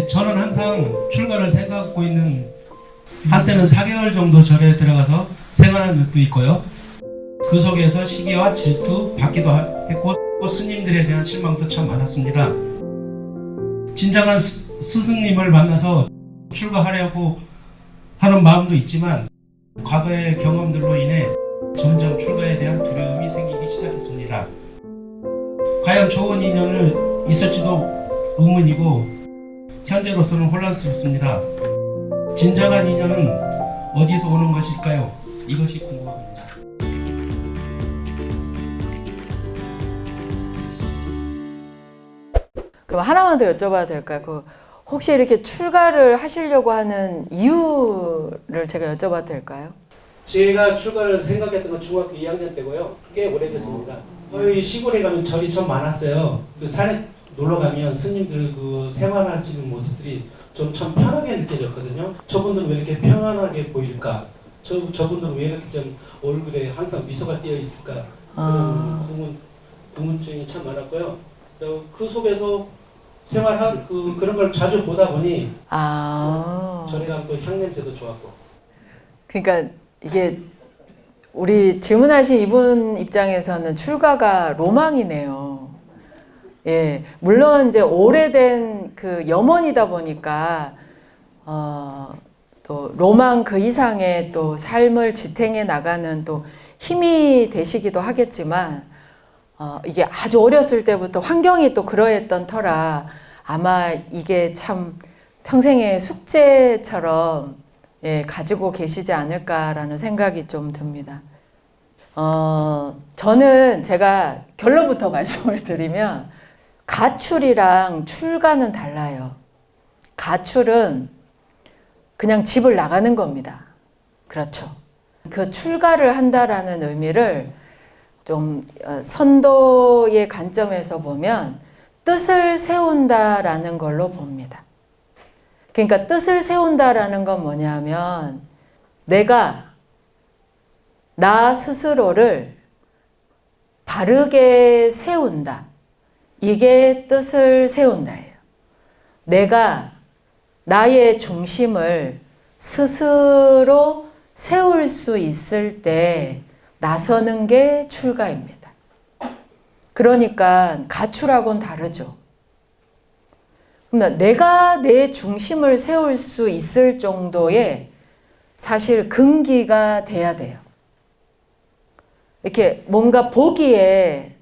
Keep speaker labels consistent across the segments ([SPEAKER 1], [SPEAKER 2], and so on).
[SPEAKER 1] 저는 항상 출가를 생각하고 있는, 한때는 4개월 정도 절에 들어가서 생활한 적도 있고요. 그 속에서 시기와 질투 받기도 했고 스님들에 대한 실망도 참 많았습니다. 진정한 스승님을 만나서 출가하려고 하는 마음도 있지만 과거의 경험들로 인해 점점 출가에 대한 두려움이 생기기 시작했습니다. 과연 좋은 인연을 있을지도 의문이고 현재로서는 혼란스럽습니다. 진정한 인연은 어디서 오는 것일까요? 이것이 궁금합니다.
[SPEAKER 2] 그럼 하나만 더 여쭤봐도 될까요? 혹시 이렇게 출가를 하시려고 하는 이유를 제가 여쭤봐도 될까요?
[SPEAKER 1] 제가 출가를 생각했던 건 중학교 2학년 때고요. 꽤 오래됐습니다. 저희 시골에 가면 절이 좀 많았어요. 그 산에 놀러 가면 스님들 그 생활하시는 모습들이 좀 참 편하게 느껴졌거든요. 저분들은 왜 이렇게 평안하게 보일까? 저분들은 왜 이렇게 좀 얼굴에 항상 미소가 띄어 있을까? 그런 궁금증이 참 많았고요. 그 속에서 생활한 그런 걸 자주 보다 보니 절에 가면 또 향냄새도 좋았고.
[SPEAKER 2] 그러니까 이게 우리 질문하신 이분 입장에서는 출가가 로망이네요. 예, 물론 이제 오래된 그 염원이다 보니까 또 로망 그 이상의 또 삶을 지탱해 나가는 또 힘이 되시기도 하겠지만 이게 아주 어렸을 때부터 환경이 또 그러했던 터라 아마 이게 참 평생의 숙제처럼 가지고 계시지 않을까라는 생각이 좀 듭니다. 저는 제가 결론부터 말씀을 드리면 가출이랑 출가는 달라요. 가출은 그냥 집을 나가는 겁니다. 그렇죠. 그 출가를 한다라는 의미를 좀 선도의 관점에서 보면 뜻을 세운다라는 걸로 봅니다. 그러니까 뜻을 세운다라는 건 뭐냐면 내가 나 스스로를 바르게 세운다. 이게 뜻을 세운다예요. 내가 나의 중심을 스스로 세울 수 있을 때 나서는 게 출가입니다. 그러니까 가출하고는 다르죠. 그러면 내가 내 중심을 세울 수 있을 정도의 사실 근기가 돼야 돼요. 이렇게 뭔가 보기에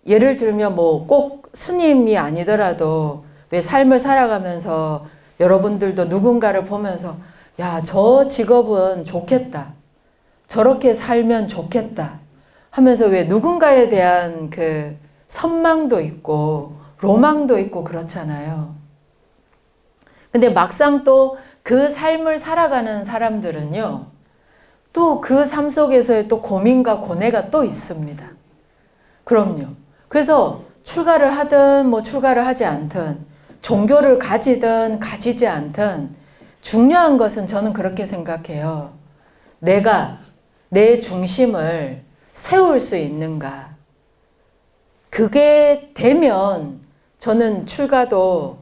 [SPEAKER 2] 예를 들면 뭐 꼭 스님이 아니더라도 왜 삶을 살아가면서 여러분들도 누군가를 보면서 야, 저 직업은 좋겠다. 저렇게 살면 좋겠다. 하면서 왜 누군가에 대한 그 선망도 있고 로망도 있고 그렇잖아요. 근데 막상 또 그 삶을 살아가는 사람들은요. 또 그 삶 속에서의 또 고민과 고뇌가 또 있습니다. 그럼요. 그래서 출가를 하든 뭐 출가를 하지 않든 종교를 가지든 가지지 않든 중요한 것은 저는 그렇게 생각해요. 내가 내 중심을 세울 수 있는가. 그게 되면 저는 출가도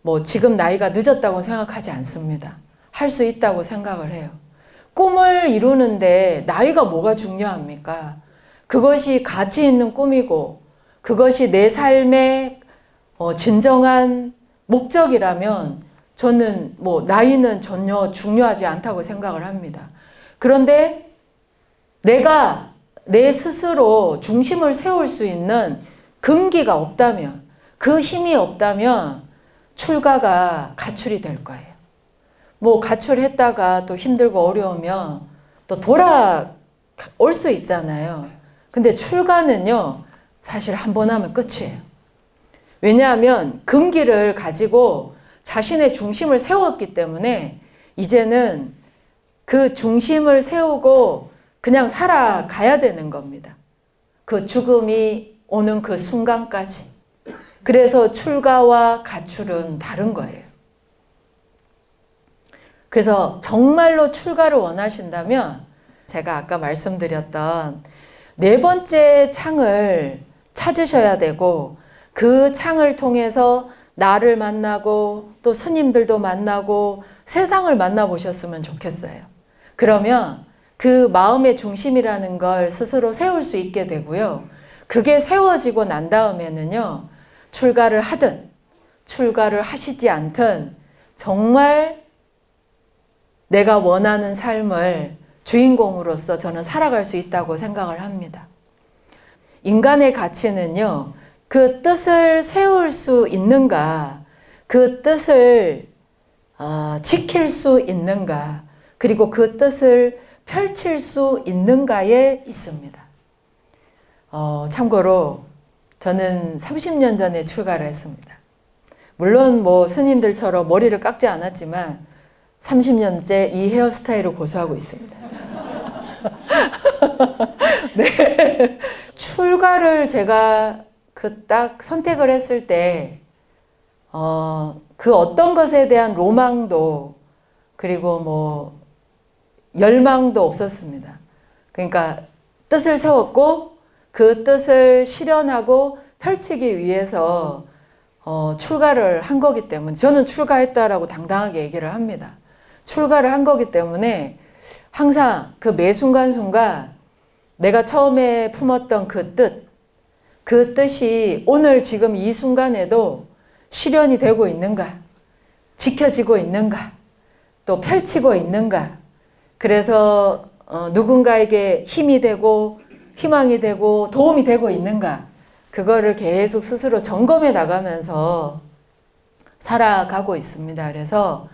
[SPEAKER 2] 뭐 지금 나이가 늦었다고 생각하지 않습니다. 할 수 있다고 생각을 해요. 꿈을 이루는데 나이가 뭐가 중요합니까? 그것이 가치 있는 꿈이고 그것이 내 삶의 진정한 목적이라면 저는 뭐 나이는 전혀 중요하지 않다고 생각을 합니다. 그런데 내가 내 스스로 중심을 세울 수 있는 근기가 없다면, 그 힘이 없다면 출가가 가출이 될 거예요. 뭐 가출했다가 또 힘들고 어려우면 또 돌아올 수 있잖아요. 근데 출가는요, 사실 한 번 하면 끝이에요. 왜냐하면 근기를 가지고 자신의 중심을 세웠기 때문에 이제는 그 중심을 세우고 그냥 살아가야 되는 겁니다. 그 죽음이 오는 그 순간까지. 그래서 출가와 가출은 다른 거예요. 그래서 정말로 출가를 원하신다면 제가 아까 말씀드렸던 네 번째 창을 찾으셔야 되고 그 창을 통해서 나를 만나고 또 스님들도 만나고 세상을 만나보셨으면 좋겠어요. 그러면 그 마음의 중심이라는 걸 스스로 세울 수 있게 되고요. 그게 세워지고 난 다음에는요. 출가를 하든 출가를 하시지 않든 정말 내가 원하는 삶을 주인공으로서 저는 살아갈 수 있다고 생각을 합니다. 인간의 가치는요. 그 뜻을 세울 수 있는가, 그 뜻을 지킬 수 있는가, 그리고 그 뜻을 펼칠 수 있는가에 있습니다. 참고로 저는 30년 전에 출가를 했습니다. 물론 뭐 스님들처럼 머리를 깎지 않았지만 30년째 이 헤어스타일을 고수하고 있습니다. 네. 출가를 제가 그 딱 선택을 했을 때, 그 어떤 것에 대한 로망도, 그리고 뭐, 열망도 없었습니다. 그러니까 뜻을 세웠고, 그 뜻을 실현하고 펼치기 위해서, 출가를 한 거기 때문에, 저는 출가했다라고 당당하게 얘기를 합니다. 출가를 한 거기 때문에, 항상 그 매 순간순간 내가 처음에 품었던 그 뜻이 오늘 지금 이 순간에도 실현이 되고 있는가, 지켜지고 있는가, 또 펼치고 있는가. 그래서 누군가에게 힘이 되고 희망이 되고 도움이 되고 있는가. 그거를 계속 스스로 점검해 나가면서 살아가고 있습니다. 그래서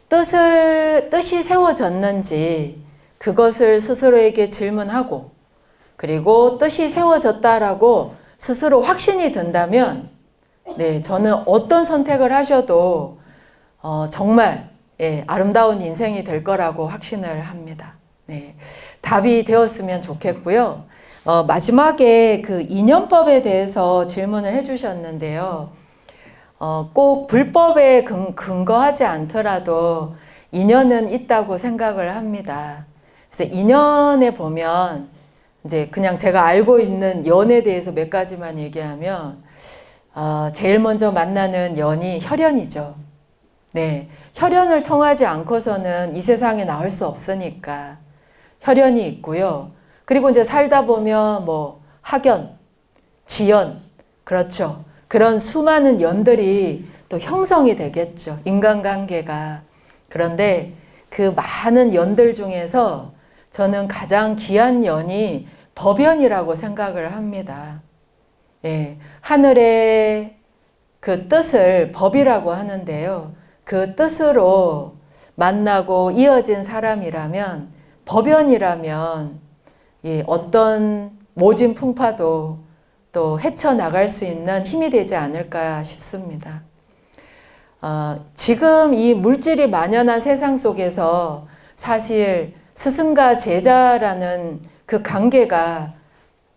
[SPEAKER 2] 뜻이 세워졌는지 그것을 스스로에게 질문하고, 그리고 뜻이 세워졌다라고 스스로 확신이 든다면, 네, 저는 어떤 선택을 하셔도 정말 아름다운 인생이 될 거라고 확신을 합니다. 네, 답이 되었으면 좋겠고요. 마지막에 그 인연법에 대해서 질문을 해주셨는데요. 꼭 불법에 근거하지 않더라도 인연은 있다고 생각을 합니다. 그래서 인연에 보면 이제 그냥 제가 알고 있는 연에 대해서 몇 가지만 얘기하면, 제일 먼저 만나는 연이 혈연이죠. 네, 혈연을 통하지 않고서는 이 세상에 나올 수 없으니까 혈연이 있고요. 그리고 이제 살다 보면 뭐 학연, 지연, 그렇죠. 그런 수많은 연들이 또 형성이 되겠죠. 인간관계가. 그런데 그 많은 연들 중에서 저는 가장 귀한 연이 법연이라고 생각을 합니다. 네, 하늘의 그 뜻을 법이라고 하는데요. 그 뜻으로 만나고 이어진 사람이라면, 법연이라면 어떤 모진 풍파도 또 헤쳐나갈 수 있는 힘이 되지 않을까 싶습니다. 지금 이 물질이 만연한 세상 속에서 사실 스승과 제자라는 그 관계가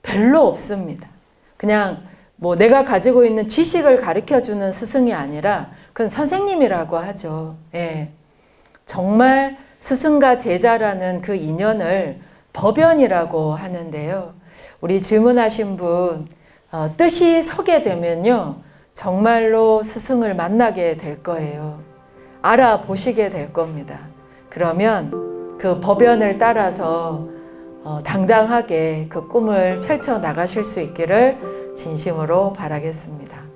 [SPEAKER 2] 별로 없습니다. 그냥 뭐 내가 가지고 있는 지식을 가르쳐주는 스승이 아니라 그건 선생님이라고 하죠. 예. 정말 스승과 제자라는 그 인연을 법연이라고 하는데요. 우리 질문하신 분, 뜻이 서게 되면요. 정말로 스승을 만나게 될 거예요. 알아보시게 될 겁니다. 그러면 그 법연을 따라서 당당하게 그 꿈을 펼쳐 나가실 수 있기를 진심으로 바라겠습니다.